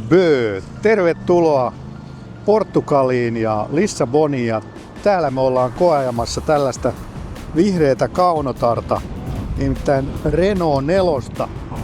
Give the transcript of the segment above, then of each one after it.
Bö! Tervetuloa Portugaliin ja Lissaboniin. Ja täällä me ollaan koeajamassa tällaista vihreätä kaunotarta, nimittäin Renault 4.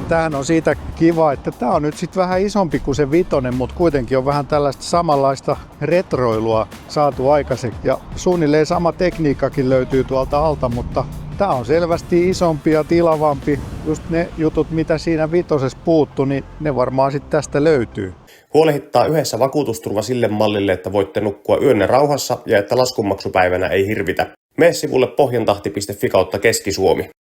Tämähän on siitä kiva, että tää on nyt sitten vähän isompi kuin se vitonen, mutta kuitenkin on vähän tällaista samanlaista retroilua saatu aikaiseksi. Ja suunnilleen sama tekniikkakin löytyy tuolta alta, mutta tää on selvästi isompi ja tilavampi. Just ne jutut, mitä siinä vitosessa puuttu, niin ne varmaan sitten tästä löytyy. Huolehittaa yhdessä vakuutusturva sille mallille, että voitte nukkua yönne rauhassa ja että laskunmaksupäivänä ei hirvitä. Mene sivulle pohjantahti.fi kautta Keski-Suomi.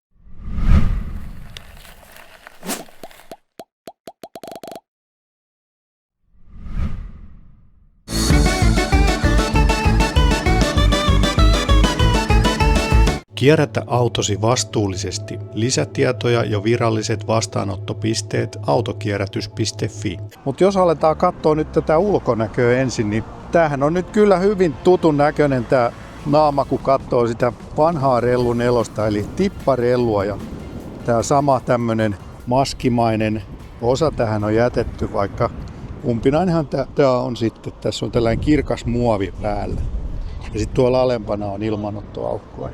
Kierrätä autosi vastuullisesti. Lisätietoja ja viralliset vastaanottopisteet autokierrätys.fi. Mutta jos aletaan katsoa nyt tätä ulkonäköä ensin, niin tämähän on nyt kyllä hyvin tutun näköinen tämä naama, kun katsoo sitä vanhaa Rellu 4, eli tipparellua. Ja tämä sama tämmöinen maskimainen osa tähän on jätetty, vaikka umpinainenhan tämä on sitten. Tässä on tällainen kirkas muovi päällä. Ja sitten tuolla alempana on ilmanottoaukkoa.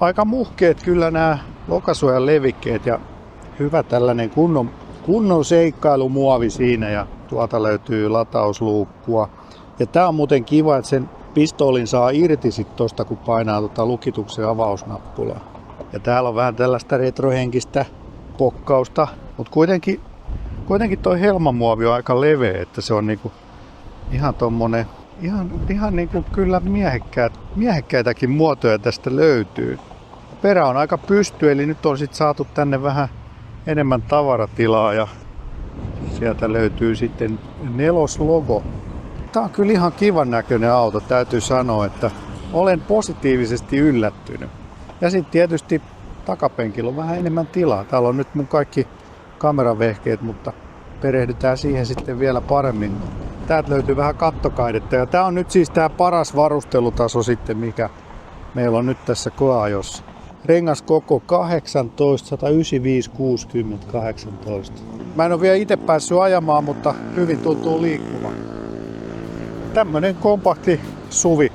Aika muhkeet kyllä nämä lokasuojan levikkeet ja hyvä tällainen kunnon seikkailumuovi siinä ja tuolta löytyy latausluukkua. Ja tää on muuten kiva, että sen pistoolin saa irti sit tosta, kun painaa lukituksen avausnappulaa. Ja täällä on vähän tällaista retrohenkistä pokkausta, mutta kuitenkin toi helmamuovi on aika leveä, että se on niinku ihan tommonen Ihan niin kuin kyllä miehekkäitäkin muotoja tästä löytyy. Perä on aika pysty, eli nyt on sitten saatu tänne vähän enemmän tavaratilaa ja sieltä löytyy sitten 4-logo. Tää on kyllä ihan kivan näköinen auto, täytyy sanoa, että olen positiivisesti yllättynyt. Ja sitten tietysti takapenkillä on vähän enemmän tilaa. Täällä on nyt mun kaikki kameravehkeet, mutta perehdytään siihen sitten vielä paremmin. Täältä löytyy vähän kattokaidetta ja tää on nyt siis tää paras varustelutaso sitten, mikä meillä on nyt tässä koeajossa. Rengas koko 18, 195, 60, 18. Mä en ole vielä itse päässyt ajamaan, mutta hyvin tuntuu liikkumaan. Tämmönen kompakti SUVi.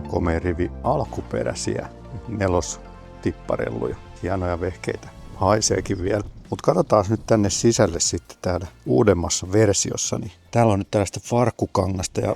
Komea rivi alkuperäisiä 4-tipparelluja. Hienoja vehkeitä. Haiseekin vielä. Mutta katsotaan nyt tänne sisälle sitten täällä uudemmassa versiossa. Niin täällä on nyt tällaista farkkukangasta ja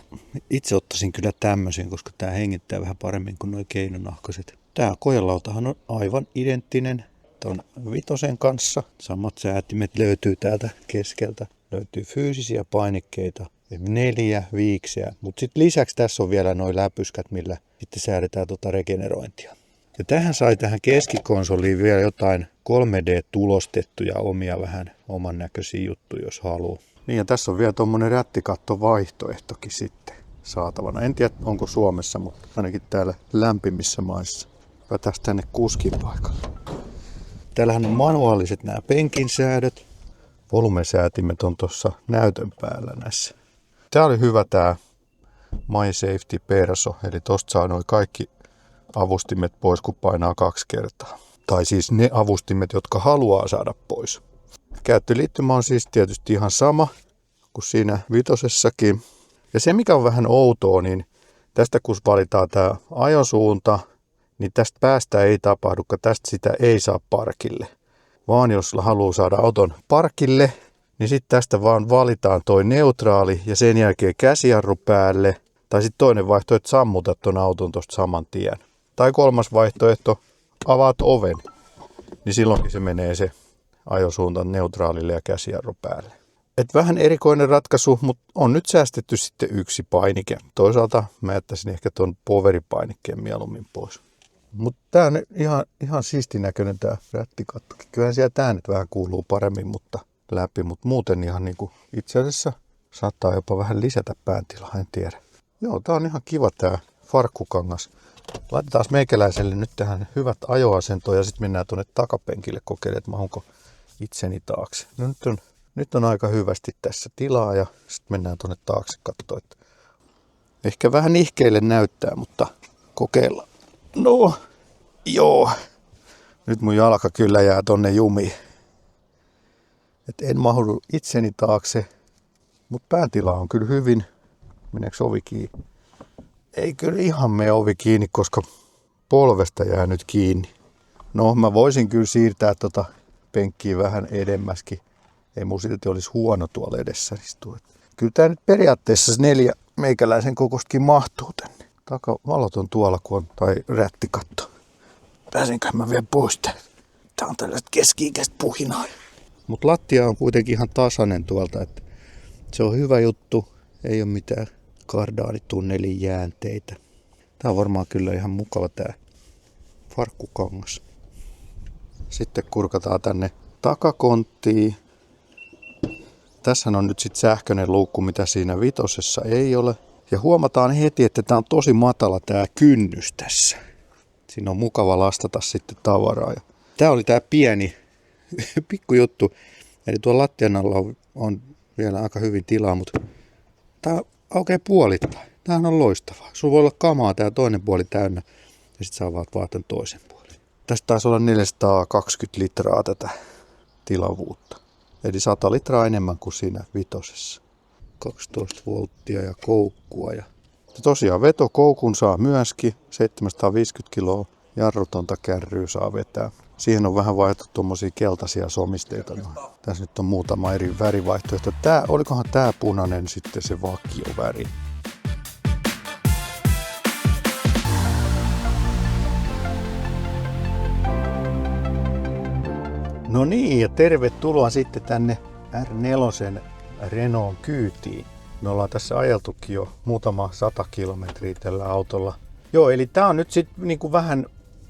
itse ottaisin kyllä tämmöisen, koska tää hengittää vähän paremmin kuin nuo keinonahkoiset. Tää kojelautahan on aivan identtinen ton vitosen kanssa. Samat säätimet löytyy täältä keskeltä. Löytyy fyysisiä painikkeita. 4 viikseä, mutta sitten lisäksi tässä on vielä nuo läpyskät, millä sitten säädetään regenerointia. Ja tähän keskikonsoliin vielä jotain 3D-tulostettuja omia vähän oman näköisiä juttuja, jos haluaa. Niin ja tässä on vielä tuommoinen rättikattovaihtoehtokin sitten saatavana. En tiedä onko Suomessa, mutta ainakin täällä lämpimissä maissa. Päätään tänne kuskin paikalle. Täällähän on manuaaliset nämä penkin säädöt. Volumesäätimet on tuossa näytön päällä näissä. Tää oli hyvä tää My Safety Perso, eli tosta saa noin kaikki avustimet pois, kun painaa 2 kertaa. Tai siis ne avustimet, jotka haluaa saada pois. Käyttöliittymä on siis tietysti ihan sama kuin siinä vitosessakin. Ja se mikä on vähän outoa, niin tästä kun valitaan tää ajosuunta, niin tästä päästä ei tapahdu, koska tästä sitä ei saa parkille. Vaan jos haluaa saada auton parkille, niin sitten tästä vaan valitaan toi neutraali ja sen jälkeen käsijarru päälle. Tai sitten toinen vaihtoehto, sammutat ton auton tosta saman tien. Tai kolmas vaihtoehto, avaat oven. Niin silloinkin se menee se ajosuunta neutraalille ja käsijarru päälle. Et vähän erikoinen ratkaisu, mutta on nyt säästetty sitten yksi painike. Toisaalta mä jättäisin ehkä ton poveripainikkeen mieluummin pois. Mutta tää on ihan siistin näköinen tää rättikattokin. Kyllähän siellä tää nyt vähän kuuluu paremmin läpi, mutta muuten ihan niinku itse asiassa saattaa jopa vähän lisätä pääntilaa, en tiedä. Joo, tää on ihan kiva tää farkkukangas. Laitetaan meikäläiselle nyt tähän hyvät ajoasentoon ja sitten mennään tuonne takapenkille kokeilemaan, että mahunko itseni taakse. No nyt on aika hyvästi tässä tilaa ja sitten mennään tuonne taakse katsoa. Ehkä vähän nihkeille näyttää, mutta kokeillaan. No, joo. Nyt mun jalka kyllä jää tonne jumiin. Et en mahdu itseni taakse, mutta päätila on kyllä hyvin. Meneekö ovi kiinni? Ei kyllä ihan mene ovi kiinni, koska polvesta jää nyt kiinni. No, mä voisin kyllä siirtää tota penkkiä vähän edemmäskin. Ei mun silti olisi huono tuolla edessä istua. Kyllä tää nyt periaatteessa 4 meikäläisen kokostakin mahtuu tänne. Takavalot on tuolla, kun on, tai rättikatto. Pääsenkö mä vielä pois täältä? Tää on tällaista keski-ikäistä puhinaa. Mut lattia on kuitenkin ihan tasainen tuolta, että se on hyvä juttu. Ei ole mitään kardaanitunnelin jäänteitä. Tää on varmaan kyllä ihan mukava tää farkkukangas. Sitten kurkataan tänne takakonttiin. Tässä on nyt sitten sähköinen luukku, mitä siinä vitosessa ei ole. Ja huomataan heti, että tää on tosi matala tää kynnys tässä. Siinä on mukava lastata sitten tavaraa. Ja tää oli tää pieni pikkujuttu. Eli tuolla lattian alla on vielä aika hyvin tilaa, mutta tää aukeaa puolittain. Tämähän on loistavaa. Sulla voi olla kamaa tää toinen puoli täynnä ja sit sä avaat vaan tämän toisen puolen. Tästä taisi olla 420 litraa tätä tilavuutta. Eli 100 litraa enemmän kuin siinä vitosessa. 12 volttia ja koukkua. Ja tosiaan vetokoukun saa myöskin. 750 kiloa jarrutonta kärryä saa vetää. Siihen on vähän vaihtu tuommoisia keltaisia somisteita. Tässä nyt on muutama eri värivaihtoehto. Olikohan tää punainen sitten se vakioväri? No niin, ja tervetuloa sitten tänne R4 Renault kyytiin. Me ollaan tässä ajeltukin jo muutama 100 kilometriä tällä autolla. Joo, eli tää on nyt sitten niinku vähän,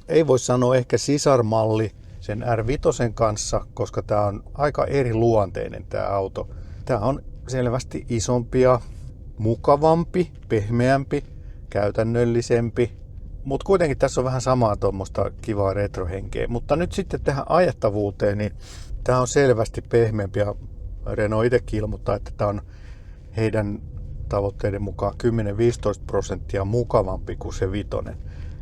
ei voi sanoa ehkä sisarmalli sen R5 kanssa, koska tää on aika eri luonteinen tää auto. Tää on selvästi isompi ja mukavampi, pehmeämpi, käytännöllisempi. Mutta kuitenkin tässä on vähän samaa tuommoista kivaa retrohenkeä. Mutta nyt sitten tähän ajettavuuteen, niin tämä on selvästi pehmeämpi ja Renault itsekin ilmoittaa, että tämä on heidän tavoitteiden mukaan 10-15% mukavampi kuin se vitonen.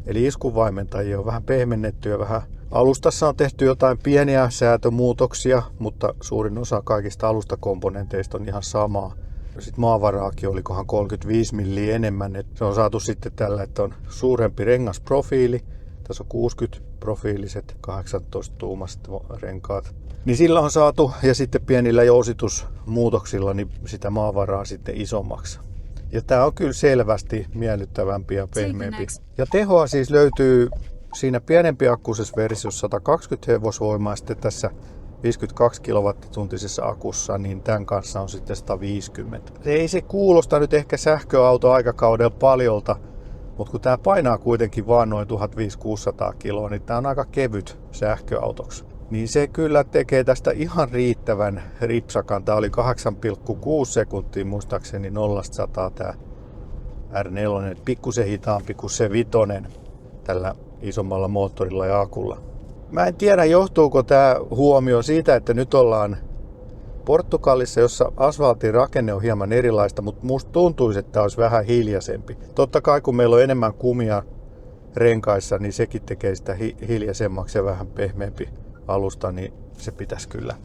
Eli iskuvaimentajia on vähän pehmennetty ja vähän alustassa on tehty jotain pieniä säätömuutoksia, mutta suurin osa kaikista alustakomponenteista on ihan samaa. Sitten maavaraakin olikohan 35 milliä enemmän. Se on saatu sitten tällä, että on suurempi rengasprofiili. Tässä on 60 profiiliset 18 tuumaiset renkaat. Niin sillä on saatu, ja sitten pienillä jousitusmuutoksilla, niin sitä maavaraa sitten isommaksi. Ja tää on kyllä selvästi miellyttävämpi ja pehmeämpi. Ja tehoa siis löytyy siinä pienempi akkuisessa versiossa 120 hevosvoimaa, sitten tässä 52 kilowattituntisessa akussa, niin tämän kanssa on sitten 150. Ei se kuulosta nyt ehkä sähköautoaikakaudella paljolta, mutta kun tämä painaa kuitenkin vaan noin 1500-1600 kiloa, niin tämä on aika kevyt sähköautoksi. Niin se kyllä tekee tästä ihan riittävän ripsakan. Tämä oli 8,6 sekuntia muistaakseni 0-100 tämä R4, pikkusen hitaampi kuin se vitonen tällä isommalla moottorilla ja akulla. Mä en tiedä, johtuuko tämä huomio siitä, että nyt ollaan Portugalissa, jossa asfaltin rakenne on hieman erilaista, mutta musta tuntuisi, että tämä olisi vähän hiljaisempi. Totta kai kun meillä on enemmän kumia renkaissa, niin sekin tekee sitä hiljaisemmaksi ja vähän pehmeämpi alusta, niin se pitäisi kyllä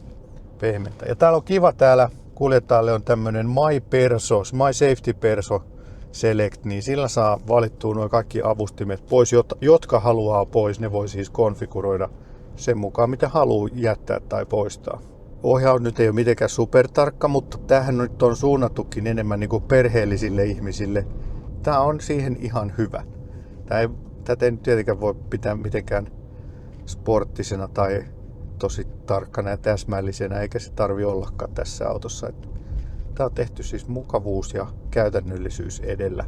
pehmentää. Ja täällä on kiva, täällä kuljettajalle on tämmönen My Safety Perso Select, niin sillä saa valittua nuo kaikki avustimet pois, jotka haluaa pois. Ne voi siis konfiguroida sen mukaan, mitä haluaa jättää tai poistaa. Ohjaus nyt ei ole mitenkään supertarkka, mutta tämähän nyt on suunnattukin enemmän niin kuin perheellisille ihmisille. Tämä on siihen ihan hyvä. Tätä ei nyt tietenkään voi pitää mitenkään sporttisena tai tosi tarkkana ja täsmällisenä, eikä se tarvi ollakaan tässä autossa. Tämä on tehty siis mukavuus ja käytännöllisyys edellä.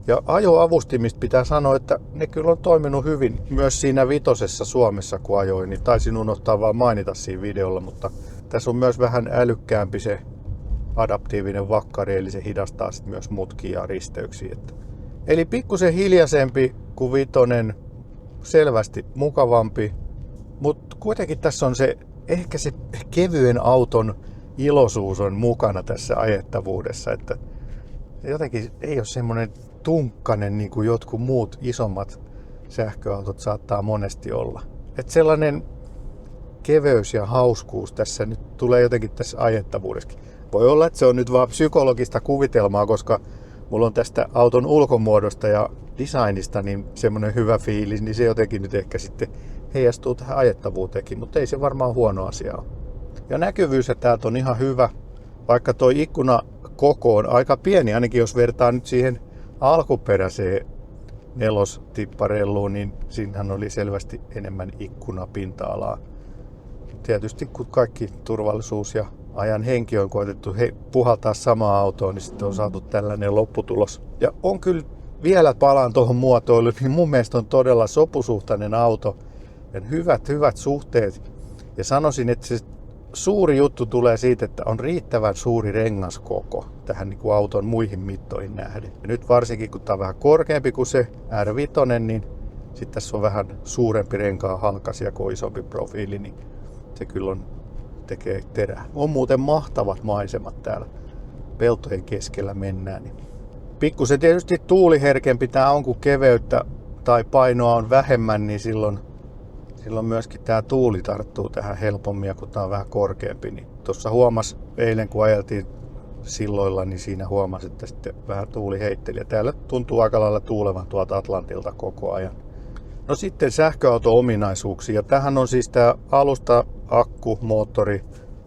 Ja ajoavustimista pitää sanoa, että ne kyllä on toiminut hyvin. Myös siinä vitosessa Suomessa kun ajoin, niin taisin unohtaa vaan mainita siinä videolla, mutta tässä on myös vähän älykkäämpi se adaptiivinen vakkari, eli se hidastaa sitten myös mutkia ja risteyksiä. Eli pikkusen hiljaisempi kuin vitonen, selvästi mukavampi, mutta kuitenkin tässä on ehkä se kevyen auton iloisuus on mukana tässä ajettavuudessa, että jotenkin ei ole semmoinen tunkkanen niin kuin jotkut muut isommat sähköautot saattaa monesti olla. Että sellainen keveys ja hauskuus tässä nyt tulee jotenkin tässä ajettavuudessakin. Voi olla, että se on nyt vaan psykologista kuvitelmaa, koska mulla on tästä auton ulkomuodosta ja designista niin semmoinen hyvä fiilis, niin se jotenkin nyt ehkä sitten heijastuu tähän ajettavuuteenkin, mutta ei se varmaan huono asia ole. Ja näkyvyys täältä on ihan hyvä, vaikka toi ikkuna koko on aika pieni, ainakin jos vertaa nyt siihen alkuperäiseen nelostipparelluun, niin siinähän oli selvästi enemmän ikkunapinta-alaa. Tietysti kun kaikki turvallisuus ja ajan henki on koetettu puhaltaa samaa autoon, niin sitten on saatu tällainen lopputulos. Ja on kyllä vielä palaan tuohon muotoiluun, niin mun mielestä on todella sopusuhtainen auto ja hyvät suhteet. Ja sanoisin, että se suuri juttu tulee siitä, että on riittävän suuri rengaskoko tähän niin kuin auton muihin mittoihin nähden. Ja nyt varsinkin kun tämä on vähän korkeampi kuin se R5, niin sitten tässä on vähän suurempi renkaan halkasia kuin isompi profiili, niin se kyllä tekee terää. On muuten mahtavat maisemat täällä. Peltojen keskellä mennään. Niin. Pikkusen tietysti tuuliherkempi tämä on, kun keveyttä tai painoa on vähemmän, niin silloin myöskin tämä tuuli tarttuu tähän helpommin, kun tämä on vähän korkeampi. Niin tuossa huomasi eilen, kun ajeltiin silloilla, niin siinä huomasi, että sitten vähän tuuli heitteli. Ja täällä tuntuu aika lailla tuulevan tuolta Atlantilta koko ajan. No sitten sähköauto-ominaisuuksia. Tähän on siis tämä alusta, akku, moottori,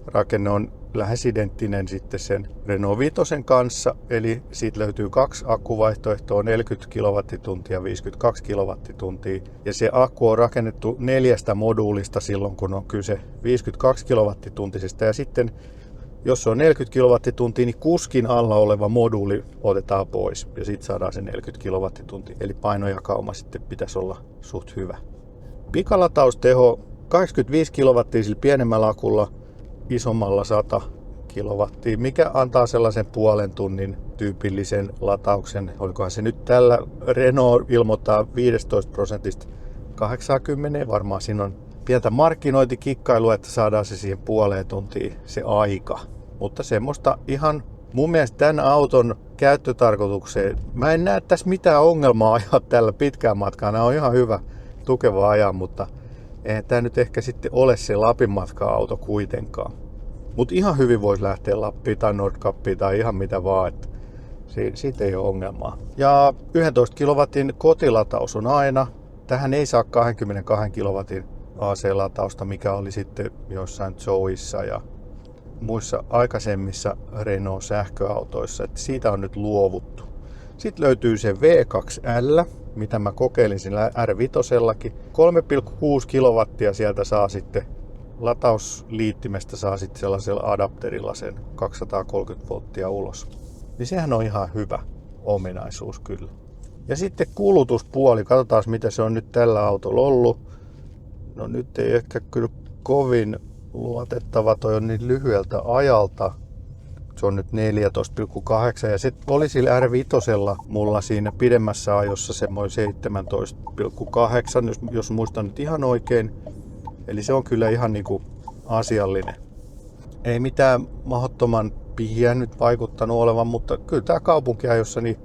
rakenne on lähes identtinen sitten sen Renault 5 kanssa. Eli siitä löytyy 2 akkuvaihtoehtoa, 40 kWh ja 52 kWh. Ja se akku on rakennettu 4 moduulista silloin, kun on kyse 52 kWh. Ja sitten jos se on 40 kWh, niin kuskin alla oleva moduuli otetaan pois ja sitten saadaan se 40 kWh. Eli painojakauma sitten pitäisi olla suht hyvä. Pikalatausteho 85 kW sillä pienemmällä akulla, isommalla 100 kW, mikä antaa sellaisen puolen tunnin tyypillisen latauksen. Olikohan se nyt tällä Renault ilmoittaa 15% 80, varmaan siinä on pientä markkinointikikkailua, että saadaan se siihen puoleen tuntiin se aika. Mutta semmoista ihan mun mielestä tämän auton käyttötarkoitukseen, mä en näe tässä mitään ongelmaa ajaa tällä pitkään matkaan. Nämä on ihan hyvä tukeva ajan, mutta eihän tämä nyt ehkä sitten ole se Lapin matka-auto kuitenkaan. Mutta ihan hyvin voisi lähteä Lappiin tai Nordkappiin tai ihan mitä vaan, että siitä ei ole ongelmaa. Ja 11 kilowatin kotilataus on aina. Tähän ei saa 22 kilowatin AC-latausta, mikä oli sitten jossain Zoeissa ja muissa aikaisemmissa Renault sähköautoissa. Että siitä on nyt luovuttu. Sitten löytyy se V2L, mitä mä kokeilin sillä R5:llakin. 3,6 kilowattia sieltä saa sitten latausliittimestä saa sitten sellaisella adapterilla sen 230 volttia ulos. Niin sehän on ihan hyvä ominaisuus kyllä. Ja sitten kulutuspuoli, katsotaan mitä se on nyt tällä autolla ollut. No nyt ei ehkä kyllä kovin luotettava, toi on niin lyhyeltä ajalta. Se on nyt 14,8 ja se oli sillä R5:lla mulla siinä pidemmässä ajossa semmoinen 17,8, jos muistan nyt ihan oikein. Eli se on kyllä ihan niinku asiallinen. Ei mitään mahdottoman pihiä nyt vaikuttanut olevan, mutta kyllä tää kaupunkiajossa niin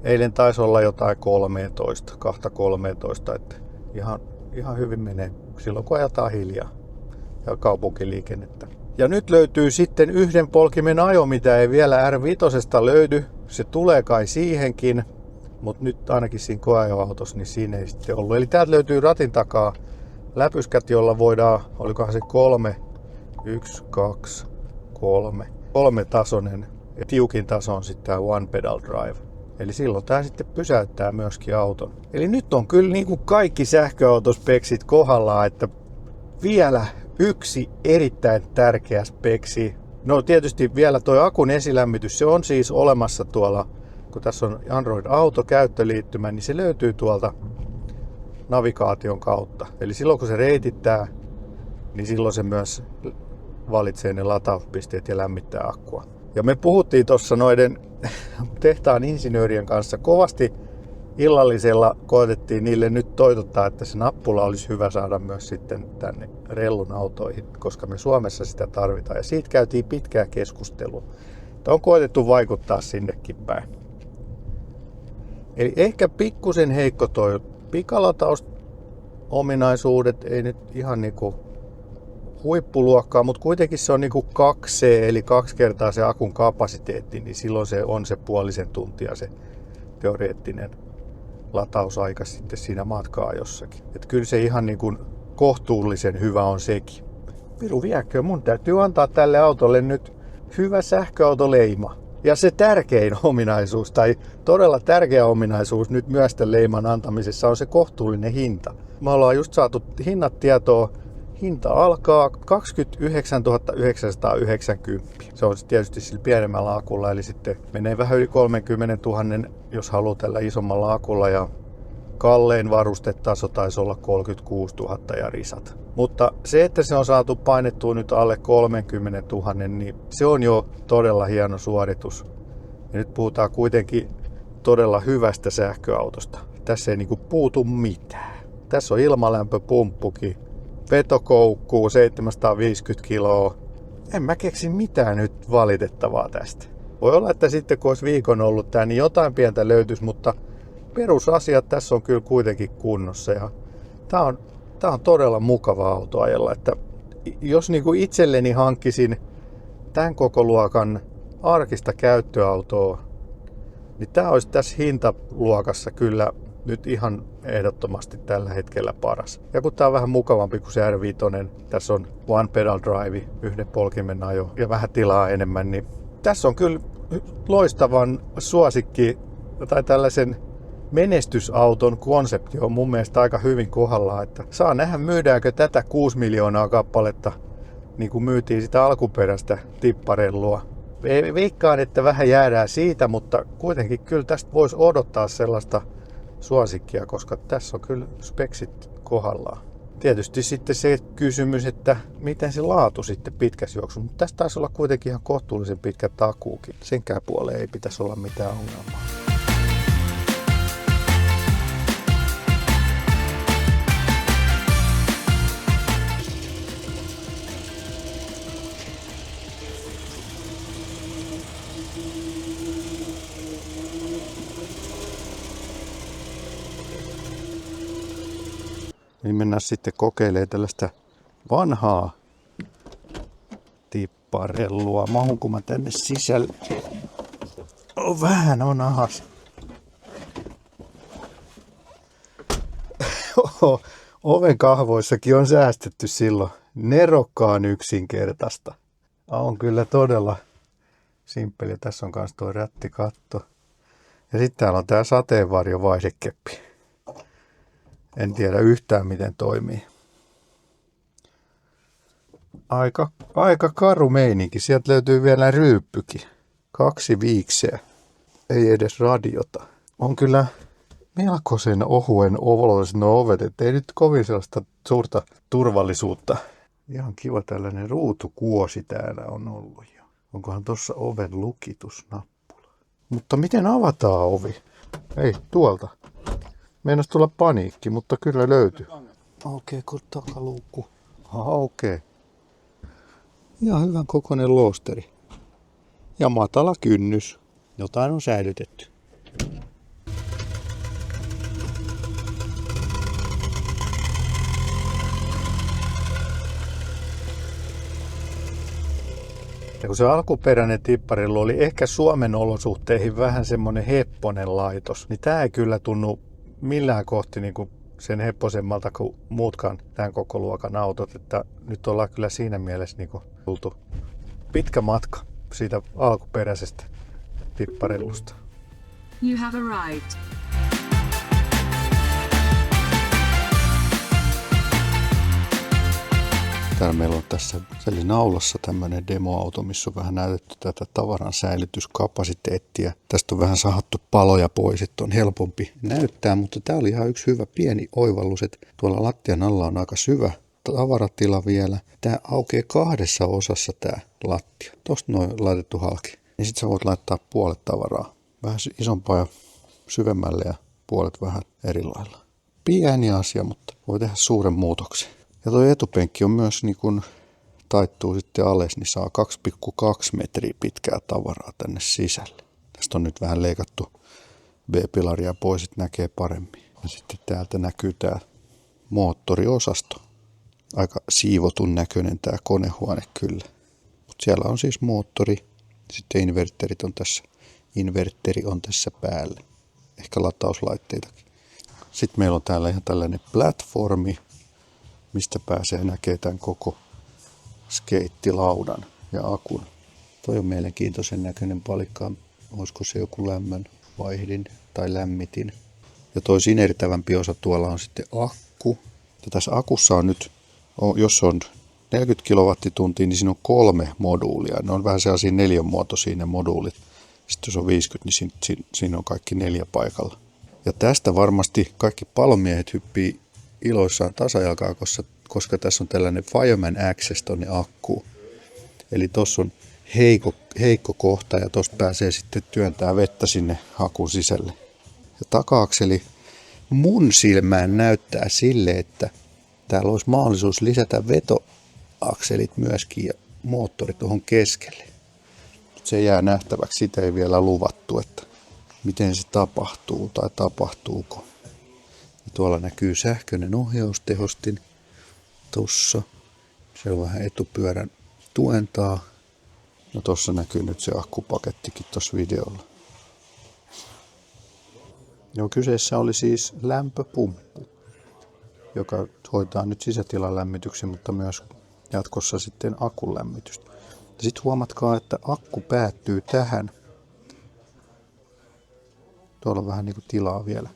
eilen taisi olla jotain 2.13, että ihan hyvin menee silloin kun ajetaan hiljaa ja kaupunkiliikennettä. Ja nyt löytyy sitten yhden polkimen ajo, mitä ei vielä R5:sta löydy. Se tulee kai siihenkin, mutta nyt ainakin siinä koeajoautossa, niin siinä ei sitten ollut. Eli täältä löytyy ratin takaa läpyskät, jolla voidaan, olikohan se 3 tasoinen. Ja tiukin taso on sitten tämä One Pedal Drive. Eli silloin tämä sitten pysäyttää myöskin auton. Eli nyt on kyllä niin kuin kaikki sähköautospeksit kohdallaan, että vielä yksi erittäin tärkeä speksi. No tietysti vielä tuo akun esilämmitys, se on siis olemassa tuolla, kun tässä on Android Auto käyttöliittymä, niin se löytyy tuolta navigaation kautta. Eli silloin kun se reitittää, niin silloin se myös valitsee ne latauspisteet ja lämmittää akkua. Ja me puhuttiin tuossa noiden tehtaan insinöörien kanssa kovasti illallisella, koetettiin niille nyt toitottaa, että se nappula olisi hyvä saada myös sitten tänne rellun autoihin, koska me Suomessa sitä tarvitaan. Ja siitä käytiin pitkää keskustelua. On koetettu vaikuttaa sinnekin päin. Eli ehkä pikkusen heikko toi Pikalatausominaisuudet ei nyt ihan niinku huippuluokkaa, mutta kuitenkin se on niinku 2C, eli 2 kertaa se akun kapasiteetti, niin silloin se on se puolisen tuntia se teoreettinen latausaika sitten siinä matkaa jossakin. Et kyllä se ihan niinku kohtuullisen hyvä on sekin. Piru viekö, mun täytyy antaa tälle autolle nyt hyvä sähköautoleima. Ja se tärkein ominaisuus, tai todella tärkeä ominaisuus nyt myös tämän leiman antamisessa on se kohtuullinen hinta. Me ollaan just saatu hinnat tietoa. Hinta alkaa 29 990. Se on tietysti sillä pienemmällä akulla, eli sitten menee vähän yli 30 000, jos haluaa tällä isommalla akulla. Ja kallein varustetaso taisi olla 36 000 ja risat. Mutta se, että se on saatu painettua nyt alle 30 000, niin se on jo todella hieno suoritus. Ja nyt puhutaan kuitenkin todella hyvästä sähköautosta. Tässä ei niinku puutu mitään. Tässä on ilmalämpöpumppukin. Vetokoukkuu 750 kiloa. En mä keksi mitään nyt valitettavaa tästä. Voi olla, että sitten kun olisi viikon ollut tää, niin jotain pientä löytyisi, mutta perusasiat tässä on kyllä kuitenkin kunnossa. Ja tää on todella mukava auto ajella. Että jos niinku itselleni hankkisin tämän koko luokan arkista käyttöautoa, niin tää olisi tässä hintaluokassa kyllä nyt ihan ehdottomasti tällä hetkellä paras. Ja kun tää on vähän mukavampi kuin se R5, tässä on one pedal drive, yhden polkimen ajo ja vähän tilaa enemmän, niin tässä on kyllä loistavan suosikki tai tällaisen menestysauton konsepti on mun mielestä aika hyvin kohdallaan, että saa nähdä myydäänkö tätä 6 miljoonaa kappaletta niin kuin myytiin sitä alkuperäistä tipparellua. Veikkaan, että vähän jäädään siitä, mutta kuitenkin kyllä tästä voisi odottaa sellaista suosikkia, koska tässä on kyllä speksit kohdallaan. Tietysti sitten se kysymys, että miten se laatu sitten pitkässä juoksussa, mutta tästä taisi olla kuitenkin ihan kohtuullisen pitkä takuukin. Senkään puoleen ei pitäisi olla mitään ongelmaa. Niin mennään sitten kokeilemaan tällaista vanhaa tipparellua. Mahunko mä tänne sisälle? Vähän on ahas. Oven kahvoissakin on säästetty silloin. Nerokkaan yksinkertaista. On kyllä todella simppeli. Tässä on myös tuo rättikatto. Ja sitten täällä on tää sateenvarjo vaihdekeppi. En tiedä yhtään miten toimii. Aika karu meininki. Sieltä löytyy vielä ryyppykin. 2 viikseä. Ei edes radiota. On kyllä melkoisen ohuen ovoloiset nuo ovet. Et ei nyt kovin sellaista suurta turvallisuutta. Ihan kiva tällainen ruutukuosi täällä on ollut jo. Onkohan tuossa oven lukitusnappula? Mutta miten avataan ovi? Ei, tuolta. Meinas tulla paniikki, mutta kyllä löytyy. Okei, kun takaluukku. Okei. Ihan hyvän kokoinen loosteri. Ja matala kynnys. Jotain on säilytetty. Ja kun se alkuperäinen tipparellu oli ehkä Suomen olosuhteihin vähän semmoinen hepponen laitos, niin tää ei kyllä tunnu millään kohti niin kuin sen hepposemmalta kuin muutkaan tämän koko luokan autot, että nyt ollaan kyllä siinä mielessä niin kuin tultu pitkä matka siitä alkuperäisestä tipparellusta. You have arrived. Täällä meillä on tässä naulassa tämmöinen demoauto, missä on vähän näytetty tätä tavaran säilytyskapasiteettia. Tästä on vähän sahattu paloja pois, että on helpompi näyttää, mutta tää oli ihan yksi hyvä pieni oivallus, että tuolla lattian alla on aika syvä tavaratila vielä. Tää aukeaa 2 osassa tää lattia. Tosta noin laitettu halki. Ja sit sä voit laittaa puolet tavaraa vähän isompaa ja syvemmälle ja puolet vähän eri lailla. Pieni asia, mutta voi tehdä suuren muutoksen. Ja tuo etupenkki on myös niin kun taittuu sitten alas, niin saa 2,2 metriä pitkää tavaraa tänne sisälle. Tästä on nyt vähän leikattu B-pilaria pois, että näkee paremmin. Ja sitten täältä näkyy tää moottoriosasto. Aika siivotun näköinen tää konehuone kyllä. Mut siellä on siis moottori. Sitten inverteri on tässä päällä. Ehkä latauslaitteitakin. Sitten meillä on täällä ihan tällainen platformi, mistä pääsee näkemään tämän koko skeittilaudan ja akun. Toi on mielenkiintoisen näköinen palikka. Olisiko se joku lämmönvaihdin tai lämmitin. Ja toi sinertävämpi osa tuolla on sitten akku. Ja tässä akussa on nyt, jos on 40 kilowattituntia, niin siinä on 3 moduulia. Ne on vähän sellaisia 4-muotoisia ne moduulit. Sitten jos on 50, niin siinä on kaikki 4 paikalla. Ja tästä varmasti kaikki palomiehet hyppii iloissaan tasajalkaa, koska tässä on tällainen Fireman Access tonne akkuun. Eli tuossa on heikko kohta ja tuosta pääsee sitten työntää vettä sinne akun sisälle. Ja taka-akseli mun silmään näyttää sille, että täällä olisi mahdollisuus lisätä vetoakselit myöskin ja moottori tuohon keskelle. Se jää nähtäväksi, sitä ei vielä luvattu, että miten se tapahtuu tai tapahtuuko. Ja tuolla näkyy sähköinen ohjaustehostin tuossa. Se on vähän etupyörän tuentaa. No tuossa näkyy nyt se akkupakettikin tuossa videolla. Joo, kyseessä oli siis lämpöpumppu, joka hoitaa nyt sisätilan lämmityksen, mutta myös jatkossa sitten akun lämmitystä. Sitten huomatkaa, että akku päättyy tähän. Tuolla on vähän niin kuin tilaa vielä.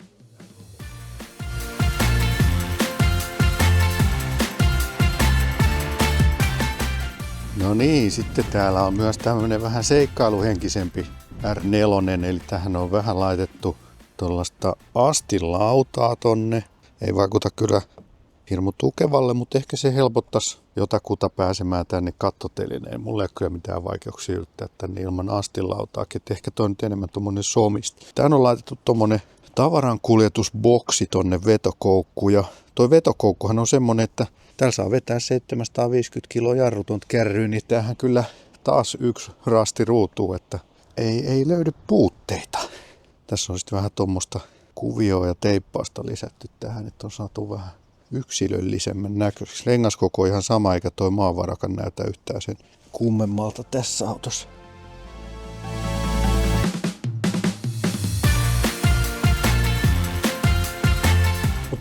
No niin, sitten täällä on myös tämmöinen vähän seikkailuhenkisempi R4, eli tähän on vähän laitettu tuollaista astilautaa tonne. Ei vaikuta kyllä hirmu tukevalle, mutta ehkä se helpottaisi jotakuta pääsemään tänne kattotelineen. Mulla ei ole kyllä mitään vaikeuksia yltää tänne ilman astilautaakin, että ehkä toi on nyt enemmän tommonen somista. Tähän on laitettu tommonen tavarankuljetusboksi tonne vetokoukkuun, ja toi vetokoukkuhan on semmonen, että täällä saa vetää 750 kiloa jarrutonta kärryyn, niin tämähän kyllä taas yksi rasti ruutuu, että ei löydy puutteita. Tässä on sitten vähän tuommoista kuvioa ja teippausta lisätty tähän, että on saatu vähän yksilöllisemmän näköiseksi. Rengaskoko on ihan sama, eikä toi maavarakan näytä yhtään sen kummemmalta tässä autossa.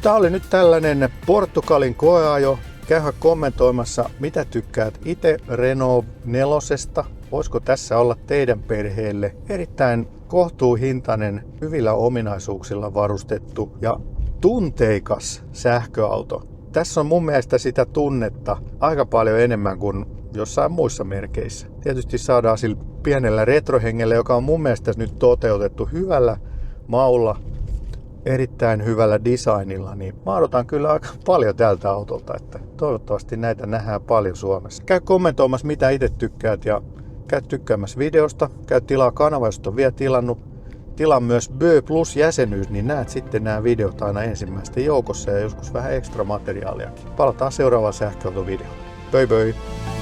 Tämä oli nyt tällainen Portugalin koeajo. Käydä kommentoimassa, mitä tykkäät itse Renault 4. Voisiko tässä olla teidän perheelle erittäin kohtuuhintainen, hyvillä ominaisuuksilla varustettu ja tunteikas sähköauto. Tässä on mun mielestä sitä tunnetta aika paljon enemmän kuin jossain muissa merkeissä. Tietysti saadaan sillä pienellä retrohengellä, joka on mun mielestä nyt toteutettu hyvällä maulla, erittäin hyvällä designilla, niin mä odotan kyllä aika paljon tältä autolta, että toivottavasti näitä nähdään paljon Suomessa. Käy kommentoimassa, mitä itse tykkäät, ja käy tykkäämässä videosta, käy tilaa kanava, jos on vielä tilannut. Tilaa myös Bö Plus jäsenyys, niin näet sitten nämä videot aina ensimmäisten joukossa ja joskus vähän ekstra materiaaliakin. Palataan seuraavaan sähköautovideoon. Bye bye!